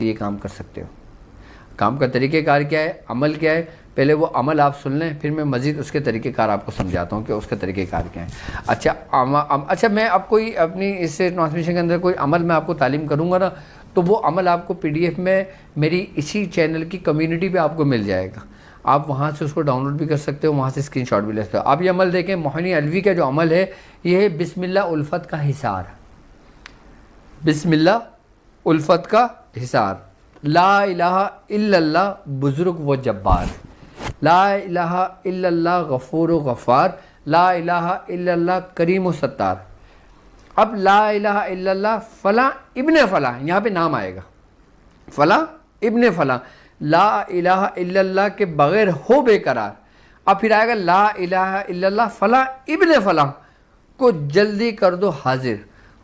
یہ کام کر سکتے ہو. کام کا طریقہ کار کیا ہے, عمل کیا ہے, پہلے وہ عمل آپ سن لیں, پھر میں مزید اس کے طریقہ کار آپ کو سمجھاتا ہوں کہ اس کا طریقہ کار کیا ہے. اچھا میں اب کوئی اپنی اس ٹرانسمیشن کے اندر کوئی عمل میں آپ کو تعلیم کروں گا نا, تو وہ عمل آپ کو PDF میں میری اسی چینل کی کمیونٹی پہ آپ کو مل جائے گا. آپ وہاں سے اس کو ڈاؤن لوڈ بھی کر سکتے ہو, وہاں سے اسکرین شاٹ بھی لے سکتے ہو. آپ یہ عمل دیکھیں, موہنی علوی کا جو عمل ہے یہ ہے بسم اللہ الفت کا حصار. بسم اللہ الفت کا حصار. لا الہ الا اللہ بزرگ و جبار, لا الہ الا اللہ غفور و غفار, لا الہ الا اللہ کریم و ستار. اب لا الہ الا اللہ فلاں ابن فلاں, یہاں پہ نام آئے گا, فلاں ابن فلاں. لا الہ الا اللہ کے بغیر ہو بے قرار. اب پھر آئے گا لا الہ الا اللہ فلاں ابن فلاں کو جلدی کر دو حاضر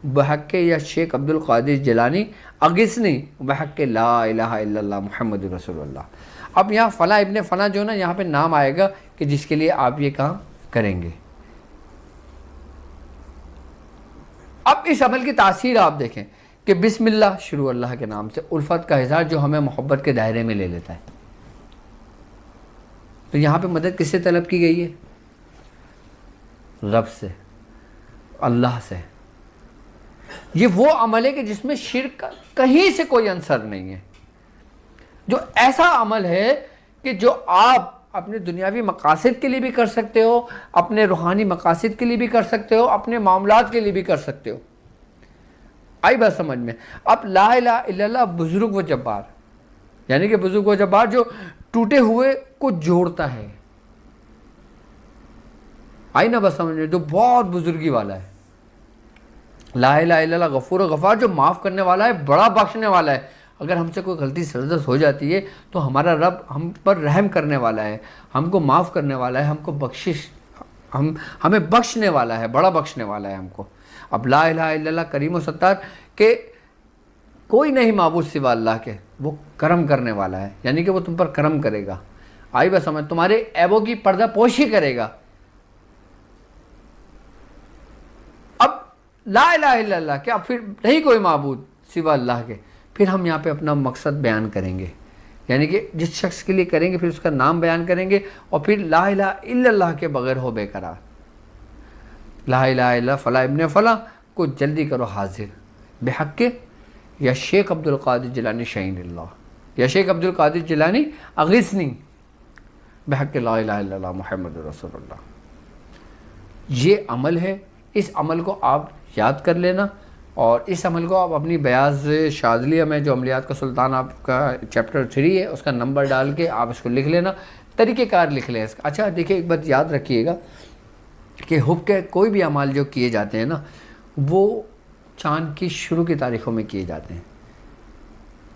بحق یا شیخ عبد القادر جیلانی اغثنی بحق لا الہ الا اللہ محمد رسول اللہ. اب یہاں فلاں ابن فلاں جو نا, یہاں پہ نام آئے گا کہ جس کے لیے آپ یہ کام کریں گے. اب اس عمل کی تاثیر آپ دیکھیں کہ بسم اللہ شروع اللہ کے نام سے, الفت کا اظہار جو ہمیں محبت کے دائرے میں لے لیتا ہے. تو یہاں پہ مدد کس سے طلب کی گئی ہے؟ رب سے, اللہ سے. یہ وہ عمل ہے کہ جس میں شرک کا کہیں سے کوئی عنصر نہیں ہے, جو ایسا عمل ہے کہ جو آپ اپنے دنیاوی مقاصد کے لیے بھی کر سکتے ہو, اپنے روحانی مقاصد کے لیے بھی کر سکتے ہو, اپنے معاملات کے لیے بھی کر سکتے ہو. آئی بات سمجھ میں؟ اب لا الہ الا اللہ بزرگ و جبار, یعنی کہ بزرگ و جبار جو ٹوٹے ہوئے کو جوڑتا ہے. آئی نا بات سمجھ میں؟ جو بہت بزرگی والا ہے. لا الہ الا اللہ غفور و غفار جو معاف کرنے والا ہے, بڑا بخشنے والا ہے. اگر ہم سے کوئی غلطی سرزد ہو جاتی ہے تو ہمارا رب ہم پر رحم کرنے والا ہے, ہم کو معاف کرنے والا ہے, ہم کو بخشش ہمیں بخشنے والا ہے, بڑا بخشنے والا ہے ہم کو. اب لا الہ الا اللہ کریم و ستار کہ کوئی نہیں معبود سوا اللہ کے, وہ کرم کرنے والا ہے, یعنی کہ وہ تم پر کرم کرے گا. آئی بات سمجھ, تمہارے عیبوں کی پردہ پوشی کرے گا. اب لا الہ الا اللہ کہ اب پھر نہیں کوئی معبود سوا اللہ کے, پھر ہم یہاں پہ اپنا مقصد بیان کریں گے, یعنی کہ جس شخص کے لیے کریں گے پھر اس کا نام بیان کریں گے, اور پھر لا الہ الا اللہ کے بغیر ہو بے قرار. لا الہ الا اللہ فلاں ابن فلاں کو جلدی کرو حاضر بحق یا شیخ عبد القادر جیلانی شہین اللہ, یا شیخ عبد القادر جیلانی اغثنی بحق لا الہ الا اللہ محمد رسول اللہ. یہ عمل ہے, اس عمل کو آپ یاد کر لینا, اور اس عمل کو آپ اپنی بیاض شاذلیہ میں جو عملیات کا سلطان آپ کا چیپٹر 3 ہے اس کا نمبر ڈال کے آپ اس کو لکھ لینا, طریقہ کار لکھ لیں اس کا. اچھا دیکھیں, ایک بات یاد رکھیے گا کہ حب کے کوئی بھی اعمال جو کیے جاتے ہیں نا, وہ چاند کی شروع کی تاریخوں میں کیے جاتے ہیں.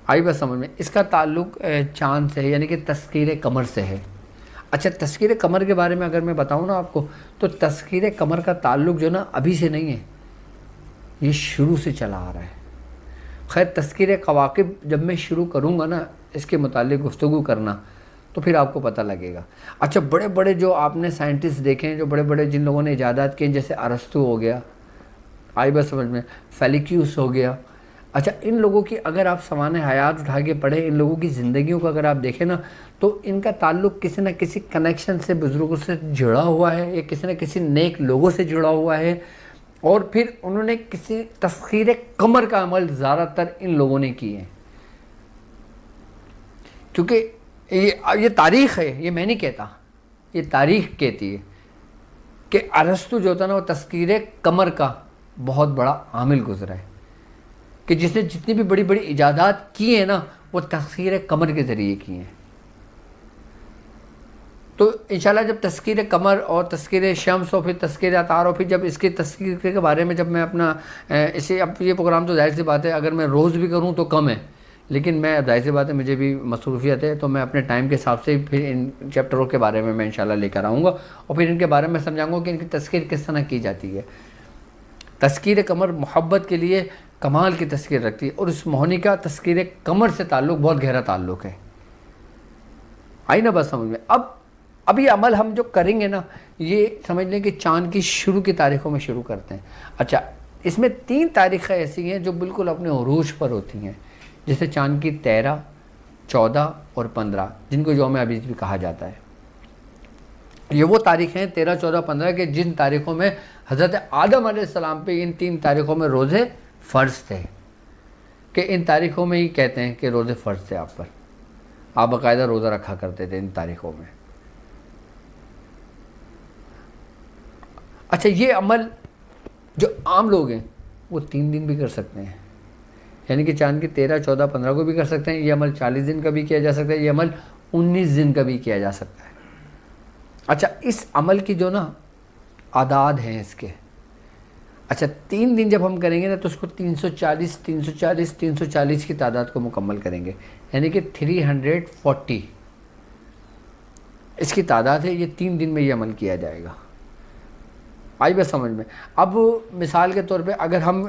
آئی بات سمجھ میں؟ اس کا تعلق چاند سے ہے, یعنی کہ تذکیر قمر سے ہے. اچھا تذکیر قمر کے بارے میں اگر میں بتاؤں نا آپ کو, تو تذکیر قمر کا تعلق جو نا ابھی سے نہیں ہے, یہ شروع سے چلا آ رہا ہے. خیر تذکیر کواکب جب میں شروع کروں گا نا اس کے متعلق گفتگو کرنا, تو پھر آپ کو پتہ لگے گا. اچھا بڑے بڑے جو آپ نے سائنٹسٹ دیکھے ہیں, جو بڑے بڑے جن لوگوں نے ایجادات کیے, جیسے ارسطو ہو گیا, آئی بات سمجھ میں, فیلیکیوس ہو گیا. اچھا ان لوگوں کی اگر آپ سوانح حیات اٹھا کے پڑھیں, ان لوگوں کی زندگیوں کو اگر آپ دیکھیں نا, تو ان کا تعلق کسی نہ کسی کنیکشن سے بزرگوں سے جڑا ہوا ہے, یا کسی نہ کسی نیک لوگوں سے جڑا ہوا ہے, اور پھر انہوں نے کسی تسخیر قمر کا عمل زیادہ تر ان لوگوں نے کیے ہیں. کیونکہ یہ تاریخ ہے, یہ میں نہیں کہتا, یہ تاریخ کہتی ہے کہ ارسطو جو تھا نا وہ تذکیر قمر کا بہت بڑا عامل گزرا ہے, کہ جس نے جتنی بھی بڑی بڑی ایجادات کی ہیں نا وہ تذکیر قمر کے ذریعے کی ہیں. تو انشاءاللہ جب تذکیر قمر اور تذکیر شمس اور پھر تذکیر عطار اور پھر جب اس کی تذکیر کے بارے میں جب میں اپنا اسے, اب یہ پروگرام تو ظاہر سی بات ہے اگر میں روز بھی کروں تو کم ہے, لیکن میں ظاہر سی بات ہے مجھے بھی مصروفیت ہے, تو میں اپنے ٹائم کے حساب سے پھر ان چیپٹروں کے بارے میں انشاءاللہ لے کر آؤں گا, اور پھر ان کے بارے میں سمجھاؤں گا کہ ان کی تذکیر کس طرح کی جاتی ہے. تذکیر قمر محبت کے لیے کمال کی تذکیر رکھتی ہے, اور اس موہنی کا تذکیر قمر سے تعلق بہت گہرا تعلق ہے. آئی نا بس سمجھ میں؟ اب یہ عمل ہم جو کریں گے نا, یہ سمجھ لیں کہ چاند کی شروع کی تاریخوں میں شروع کرتے ہیں. اچھا اس میں 3 تاریخیں ایسی ہیں جو بالکل اپنے عروج پر ہوتی ہیں. جیسے چاند کی 13، 14 اور 15 جن کو یوم عبید بھی کہا جاتا ہے، یہ وہ تاریخیں ہیں 13، 14، 15 کے جن تاریخوں میں حضرت آدم علیہ السلام پہ ان 3 تاریخوں میں روزے فرض تھے، کہ ان تاریخوں میں ہی کہتے ہیں کہ روزے فرض تھے آپ پر، آپ باقاعدہ روزہ رکھا کرتے تھے ان تاریخوں میں۔ اچھا، یہ عمل جو عام لوگ ہیں وہ 3 دن بھی کر سکتے ہیں، یعنی کہ چاند کی 13، 14، 15 کو بھی کر سکتے ہیں، یہ عمل 40 دن کا بھی کیا جا سکتا ہے، یہ عمل 19 دن کا بھی کیا جا سکتا ہے۔ اچھا، اس عمل کی جو نا اعداد ہیں اس کے، اچھا 3 دن جب ہم کریں گے نا تو اس کو 340 340 340 کی تعداد کو مکمل کریں گے، یعنی کہ 340 اس کی تعداد ہے، یہ 3 دن میں یہ عمل کیا جائے گا۔ آئی بات سمجھ میں؟ اب مثال کے طور پہ اگر ہم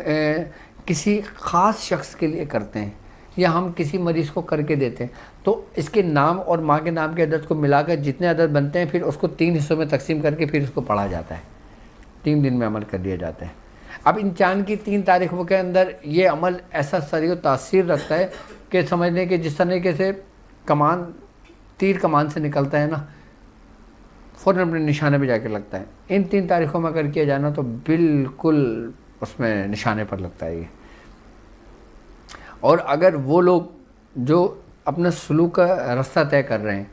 کسی خاص شخص کے لیے کرتے ہیں یا ہم کسی مریض کو کر کے دیتے ہیں تو اس کے نام اور ماں کے نام کے عدد کو ملا کر جتنے عدد بنتے ہیں پھر اس کو 3 حصوں میں تقسیم کر کے پھر اس کو پڑھا جاتا ہے، 3 دن میں عمل کر دیا جاتا ہے۔ اب ان چاند کی 3 تاریخوں کے اندر یہ عمل ایسا سریع و تاثیر رکھتا ہے کہ سمجھ لیں کہ جس طریقے سے تیر کمان سے نکلتا ہے نا، فوراً اپنے نشانے پہ جا کے لگتا ہے، ان 3 تاریخوں میں اگر کیا جانا تو بالکل اس میں نشانے پر لگتا ہے یہ۔ اور اگر وہ لوگ جو اپنا سلوک کا راستہ طے کر رہے ہیں،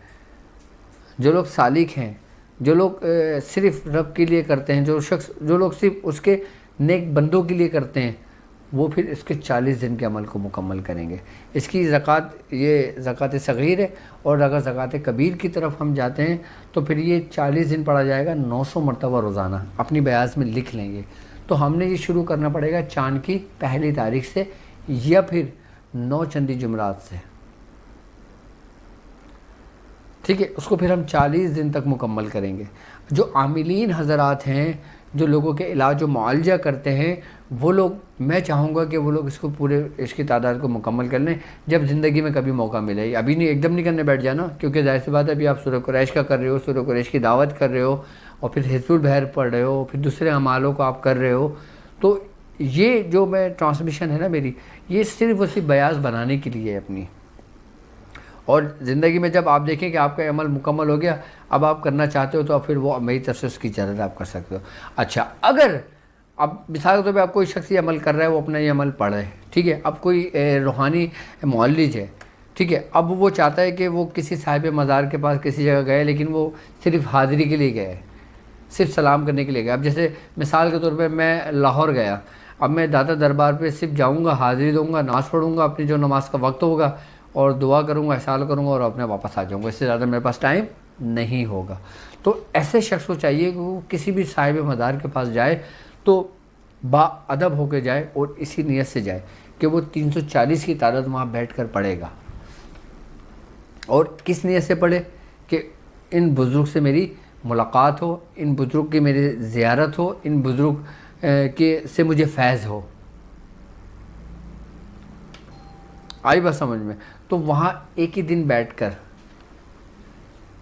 جو لوگ سالک ہیں، جو لوگ صرف رب کے لیے کرتے ہیں، جو لوگ صرف اس کے نیک بندوں کے لیے کرتے ہیں، وہ پھر اس کے 40 دن کے عمل کو مکمل کریں گے۔ اس کی زکوٰۃ، یہ زکوٰۃ صغیر ہے، اور اگر زکوٰۃ کبیر کی طرف ہم جاتے ہیں تو پھر یہ 40 دن پڑھا جائے گا 900 مرتبہ روزانہ، اپنی بیاض میں لکھ لیں گے۔ تو ہم نے یہ شروع کرنا پڑے گا چاند کی 1 تاریخ سے یا پھر 9 چندی جمعرات سے، ٹھیک ہے؟ اس کو پھر ہم 40 دن تک مکمل کریں گے۔ جو عاملین حضرات ہیں، جو لوگوں کے علاج و معالجہ کرتے ہیں، وہ لوگ، میں چاہوں گا کہ وہ لوگ اس کو پورے اس کی تعداد کو مکمل کر لیں جب زندگی میں کبھی موقع ملے۔ ابھی نہیں، ایک دم نہیں کرنے بیٹھ جانا، کیونکہ ظاہر سی بات ہے ابھی آپ سورہ قریش کا کر رہے ہو، سورہ قریش کی دعوت کر رہے ہو، اور پھر حزب البحر پڑھ رہے ہو، پھر دوسرے اعمالوں کو آپ کر رہے ہو، تو یہ جو میں ٹرانسمیشن ہے نا میری، یہ صرف اسی بیاض بنانے کے لیے ہے اپنی۔ اور زندگی میں جب آپ دیکھیں کہ آپ کا عمل مکمل ہو گیا، اب آپ کرنا چاہتے ہو تو پھر وہ میری طرف سے اس کی اجازت آپ کر سکتے ہو۔ اچھا، اگر اب مثال کے طور پہ آپ کوئی شخص یہ عمل کر رہا ہے، وہ اپنا یہ عمل پڑھ رہا ہے، ٹھیک ہے؟ اب کوئی روحانی معالج ہے، ٹھیک ہے؟ اب وہ چاہتا ہے کہ وہ کسی صاحب مزار کے پاس کسی جگہ گئے، لیکن وہ صرف حاضری کے لیے گئے، صرف سلام کرنے کے لیے گئے۔ اب جیسے مثال کے طور پہ میں لاہور گیا، اب میں داتا دربار پہ صرف جاؤں گا، حاضری دوں گا، نماز پڑھوں گا، اپنی جو نماز کا وقت ہوگا، اور دعا کروں گا، احسان کروں گا، اور اپنے واپس آ جاؤں گا، اس سے زیادہ میرے پاس ٹائم نہیں ہوگا۔ تو ایسے شخص کو چاہیے کہ وہ کسی بھی صاحب مزار کے پاس جائے تو با ادب ہو کے جائے، اور اسی نیت سے جائے کہ وہ 340 کی تعداد وہاں بیٹھ کر پڑھے گا۔ اور کس نیت سے پڑھے؟ کہ ان بزرگ سے میری ملاقات ہو، ان بزرگ کی میری زیارت ہو، ان بزرگ سے مجھے فیض ہو۔ آئی بات سمجھ میں؟ تو وہاں ایک ہی دن بیٹھ کر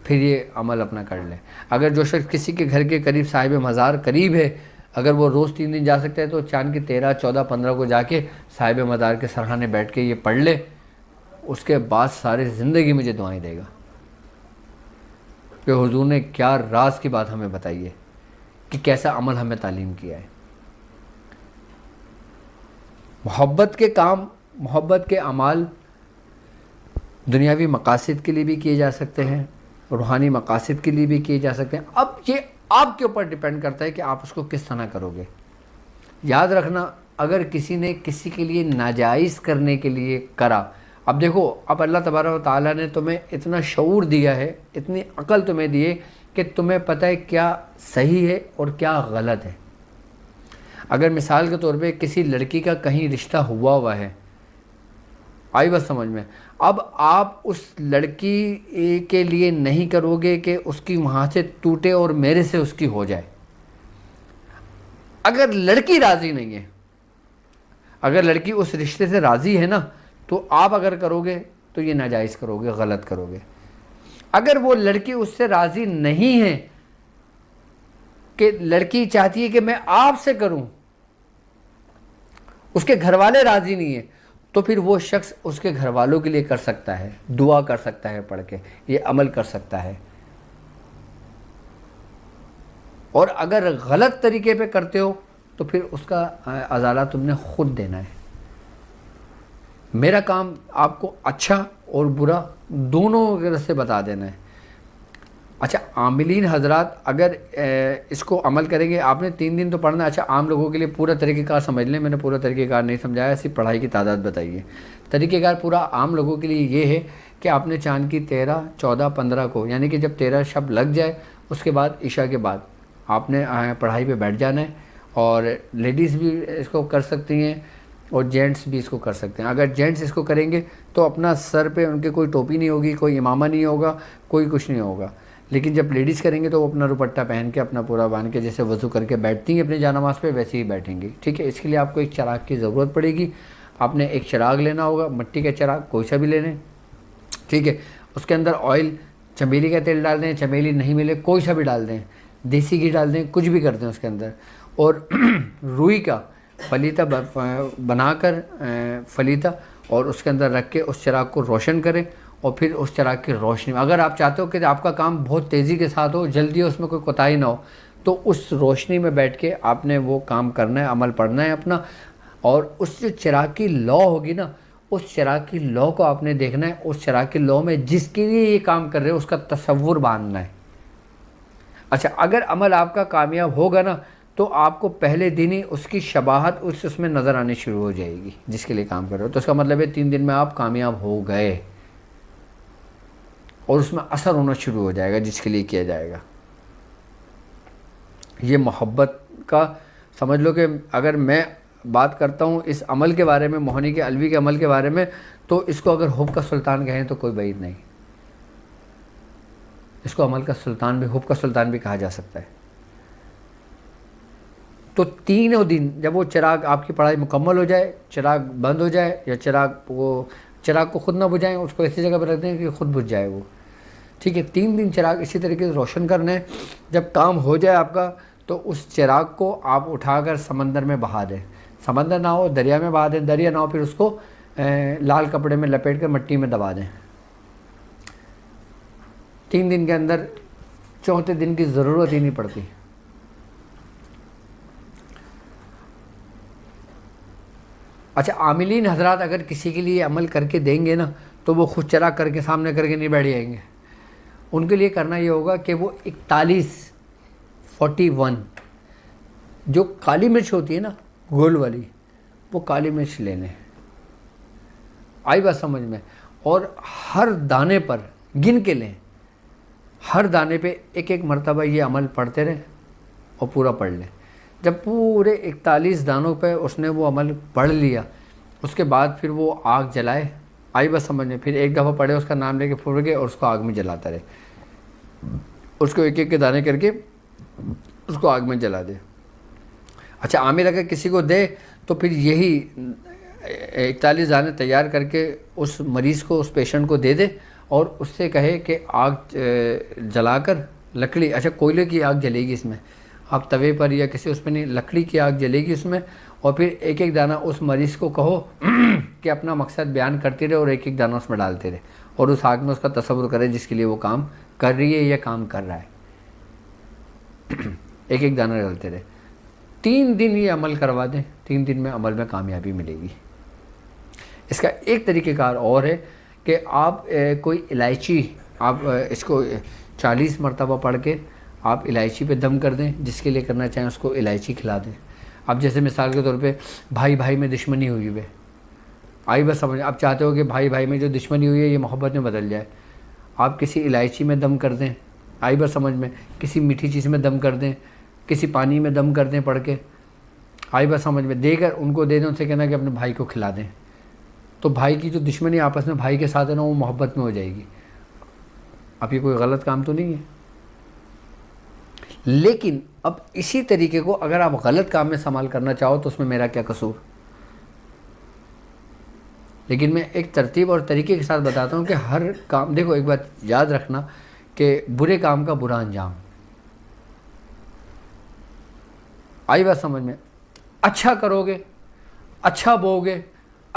پھر یہ عمل اپنا کر لیں۔ اگر جو شخص کسی کے گھر کے قریب صاحب مزار قریب ہے، اگر وہ روز 3 دن جا سکتے ہیں تو چاند کی 13، 14، 15 کو جا کے صاحب مزار کے سرحانے بیٹھ کے یہ پڑھ لے، اس کے بعد ساری زندگی مجھے دعائیں دے گا کہ حضور نے کیا راز کی بات ہمیں بتائی ہے، کہ کیسا عمل ہمیں تعلیم کیا ہے۔ محبت کے کام، محبت کے اعمال دنیاوی مقاصد کے لیے بھی کیے جا سکتے ہیں، روحانی مقاصد کے لیے بھی کیے جا سکتے ہیں۔ اب یہ آپ کے اوپر ڈیپینڈ کرتا ہے کہ آپ اس کو کس طرح کرو گے۔ یاد رکھنا، اگر کسی نے کسی کے لیے ناجائز کرنے کے لیے کرا، اب دیکھو، اب اللہ تبارک و تعالیٰ نے تمہیں اتنا شعور دیا ہے، اتنی عقل تمہیں دی ہے کہ تمہیں پتہ ہے کیا صحیح ہے اور کیا غلط ہے۔ اگر مثال کے طور پہ کسی لڑکی کا کہیں رشتہ ہوا ہے، آئی بات سمجھ میں؟ اب آپ اس لڑکی کے لیے نہیں کرو گے کہ اس کی وہاں سے ٹوٹے اور میرے سے اس کی ہو جائے۔ اگر لڑکی راضی نہیں ہے، اگر لڑکی اس رشتے سے راضی ہے نا، تو آپ اگر کرو گے تو یہ ناجائز کرو گے، غلط کرو گے۔ اگر وہ لڑکی اس سے راضی نہیں ہے، کہ لڑکی چاہتی ہے کہ میں آپ سے کروں، اس کے گھر والے راضی نہیں ہیں، تو پھر وہ شخص اس کے گھر والوں کے لیے کر سکتا ہے، دعا کر سکتا ہے پڑھ کے، یہ عمل کر سکتا ہے. اور اگر غلط طریقے پہ کرتے ہو تو پھر اس کا ازالہ تم نے خود دینا ہے. میرا کام آپ کو اچھا اور برا دونوں طرح سے بتا دینا ہے. اچھا عاملین حضرات اگر اس کو عمل کریں گے، آپ نے 3 دن تو پڑھنا ہے. اچھا عام لوگوں کے لیے پورا طریقہ کار سمجھ لیں، میں نے پورا طریقہ کار نہیں سمجھایا، صرف پڑھائی کی تعداد بتائیے. طریقہ کار پورا عام لوگوں کے لیے یہ ہے کہ آپ نے چاند کی 13، 14، 15 کو، یعنی کہ جب 13 شب لگ جائے اس کے بعد عشاء کے بعد آپ نے پڑھائی پہ بیٹھ جانا ہے. اور لیڈیز بھی اس کو کر سکتی ہیں اور جینٹس بھی اس کو کر سکتے ہیں. اگر جینٹس اس کو کریں گے تو اپنا سر پہ ان کے کوئی ٹوپی نہیں ہوگی، کوئی امامہ نہیں ہوگا، کوئی کچھ نہیں ہوگا. لیکن جب لیڈیز کریں گے تو وہ اپنا دوپٹہ پہن کے اپنا پورا باندھ کے جیسے وضو کر کے بیٹھتی ہیں اپنی جانماز پہ، ویسے ہی بیٹھیں گی. ٹھیک ہے، اس کے لیے آپ کو ایک چراغ کی ضرورت پڑے گی. آپ نے ایک چراغ لینا ہوگا، مٹی کا چراغ کوئی سا بھی لے لیں. ٹھیک ہے، اس کے اندر آئل، چمیلی کا تیل ڈال دیں، چمیلی نہیں ملے کوئی سا بھی ڈال دیں، دیسی گھی ڈال دیں، کچھ بھی کر دیں اس کے اندر. اور روئی کا فلیتا بنا کر فلیتا اور اس کے اندر رکھ کے اس چراغ کو روشن کریں. اور پھر اس چراغ کی روشنی میں اگر آپ چاہتے ہو کہ آپ کا کام بہت تیزی کے ساتھ ہو، جلدی ہو، اس میں کوئی کوتاہی نہ ہو، تو اس روشنی میں بیٹھ کے آپ نے وہ کام کرنا ہے، عمل پڑھنا ہے اپنا. اور اس جو چراغ کی لو ہوگی نا، اس چراغ کی لو کو آپ نے دیکھنا ہے. اس چراغ کی لو میں جس کے لیے یہ کام کر رہے ہو اس کا تصور باندھنا ہے. اچھا اگر عمل آپ کا کامیاب ہوگا نا تو آپ کو پہلے دن ہی اس کی شباہت اس میں نظر آنی شروع ہو جائے گی جس کے لیے کام کر رہے ہو. تو اس کا مطلب ہے 3 دن میں آپ کامیاب ہو گئے اور اس میں اثر ہونا شروع ہو جائے گا جس کے لیے کیا جائے گا. یہ محبت کا سمجھ لو کہ اگر میں بات کرتا ہوں اس عمل کے بارے میں، موہنی کے علوی کے عمل کے بارے میں، تو اس کو اگر حب کا سلطان کہیں تو کوئی بعید نہیں. اس کو عمل کا سلطان بھی، حب کا سلطان بھی کہا جا سکتا ہے. تو 3 دن جب وہ چراغ آپ کی پڑھائی مکمل ہو جائے، چراغ بند ہو جائے یا چراغ کو خود نہ بجھائیں، اس کو ایسی جگہ پہ رکھ دیں کہ خود بجھ جائے وہ. ٹھیک ہے، 3 دن چراغ اسی طریقے سے روشن کرنا ہے. جب کام ہو جائے آپ کا تو اس چراغ کو آپ اٹھا کر سمندر میں بہا دیں. سمندر نہ ہو دریا میں بہا دیں، دریا نہ ہو پھر اس کو لال کپڑے میں لپیٹ کر مٹی میں دبا دیں. 3 دن کے اندر 4تھے دن کی ضرورت ہی نہیں پڑتی. اچھا عاملین حضرات اگر کسی کے لیے عمل کر کے دیں گے نا تو وہ خود چراغ کر کے سامنے کر کے نہیں بیٹھ جائیں گے. ان کے لیے کرنا یہ ہوگا کہ وہ 41 جو کالی مرچ ہوتی ہے نا گول والی، وہ کالی مرچ لے لیں. آئی بات سمجھ میں؟ اور ہر دانے پر گن کے لیں، ہر دانے پہ ایک مرتبہ یہ عمل پڑھتے رہیں اور پورا پڑھ لیں. جب پورے 41 دانوں پہ اس نے وہ عمل پڑھ لیا، اس کے بعد پھر وہ آگ جلائے. آئی بس سمجھ میں؟ پھر ایک دفعہ پڑھے، اس کا نام لے کے پھر کے اور اس کو آگ میں جلاتا رہے. اس کو ایک کے دانے کر کے اس کو آگ میں جلا دے. اچھا عامل اگر کسی کو دے تو پھر یہی 41 دانے تیار کر کے اس مریض کو، اس پیشنٹ کو دے دے اور اس سے کہے کہ آگ جلا کر لکڑی، اچھا کوئلے کی آگ جلے گی اس میں، آپ توے پر یا کسی اس پہ نہیں، لکڑی کی آگ جلے گی اس میں. اور پھر ایک دانہ اس مریض کو کہو کہ اپنا مقصد بیان کرتے رہے اور ایک دانہ اس میں ڈالتے رہے اور اس آگ میں اس کا تصور کرے جس کے لیے وہ کام کر رہی ہے یا کام کر رہا ہے. ایک دانہ ڈالتے رہے. 3 دن یہ عمل کروا دیں، 3 دن میں عمل میں کامیابی ملے گی. اس کا ایک طریقہ کار اور ہے کہ آپ کوئی الائچی، آپ اس کو 40 مرتبہ پڑھ کے آپ الائچی پہ دم کر دیں. جس کے لیے کرنا چاہیں اس کو الائچی کھلا دیں. اب جیسے مثال کے طور پہ بھائی میں دشمنی ہوئی ہوئی ہے، آئی بس سمجھ، آپ چاہتے ہو کہ بھائی میں جو دشمنی ہوئی ہے یہ محبت میں بدل جائے، آپ کسی الائچی میں دم کر دیں. آئی بس سمجھ میں؟ کسی میٹھی چیز میں دم کر دیں، کسی پانی میں دم کر دیں پڑھ کے. آئی بس سمجھ میں؟ دے کر ان کو دے دیں، ان سے کہنا کہ اپنے بھائی کو کھلا دیں. تو بھائی کی جو دشمنی آپس میں بھائی کے ساتھ ہے نا، وہ محبت میں ہو جائے گی. اب یہ کوئی غلط کام تو نہیں ہے. لیکن اب اسی طریقے کو اگر آپ غلط کام میں استعمال کرنا چاہو تو اس میں میرا کیا قصور؟ لیکن میں ایک ترتیب اور طریقے کے ساتھ بتاتا ہوں کہ ہر کام، دیکھو ایک بات یاد رکھنا کہ برے کام کا برا انجام. آئی بات سمجھ میں؟ اچھا کرو گے، اچھا بو گے،